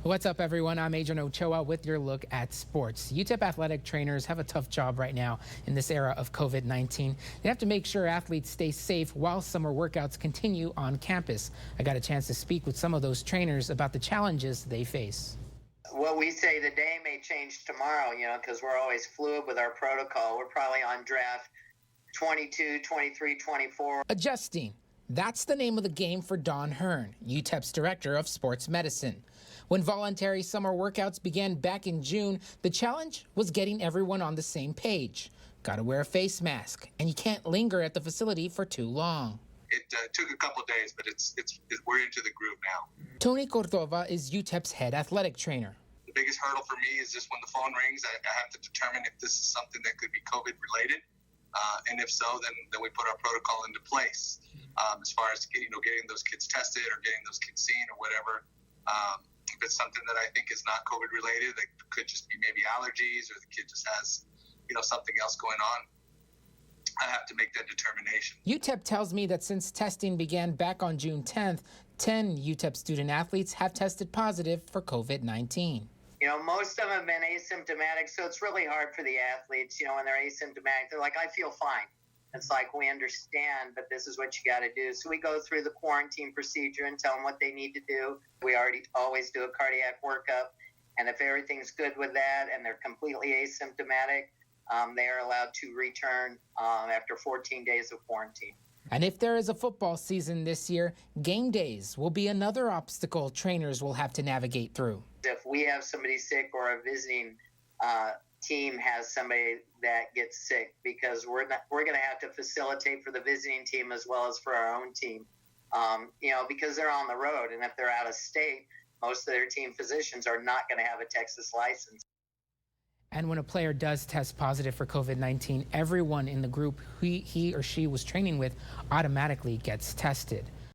What's up, everyone? I'm Adrian Ochoa with your look at sports. UTEP athletic trainers have a tough job right now in this era of COVID-19. They have to make sure athletes stay safe while summer workouts continue on campus. I got a chance to speak with some of those trainers about the challenges they face. What we say today may change tomorrow, because we're always fluid with our protocol. We're probably on draft 22, 23, 24. Adjusting. That's the name of the game for Don Hearn, UTEP's director of sports medicine. When voluntary summer workouts began back in June, the challenge was getting everyone on the same page. Got to wear a face mask, and you can't linger at the facility for too long. It took a couple of days, but we're into the groove now. Tony Cordova is UTEP's head athletic trainer. The biggest hurdle for me is just when the phone rings, I have to determine if this is something that could be COVID related, and if so, then we put our protocol into place. As far as getting those kids tested or getting those kids seen or whatever. If it's something that I think is not COVID related, it could just be maybe allergies, or the kid just has something else going on, I have to make that determination. UTEP tells me that since testing began back on June 10th, 10 UTEP student athletes have tested positive for COVID-19. Most of them have been asymptomatic, so it's really hard for the athletes. When they're asymptomatic, they're like, I feel fine. It's like, we understand, but this is what you got to do. So we go through the quarantine procedure and tell them what they need to do. We always do a cardiac workup. And if everything's good with that and they're completely asymptomatic, they are allowed to return after 14 days of quarantine. And if there is a football season this year, game days will be another obstacle trainers will have to navigate through. If we have somebody sick or a visiting team has somebody that gets sick, because we're going to have to facilitate for the visiting team as well as for our own team, because they're on the road, and if they're out of state, most of their team physicians are not going to have a Texas license. And when a player does test positive for COVID-19, everyone in the group he or she was training with automatically gets tested.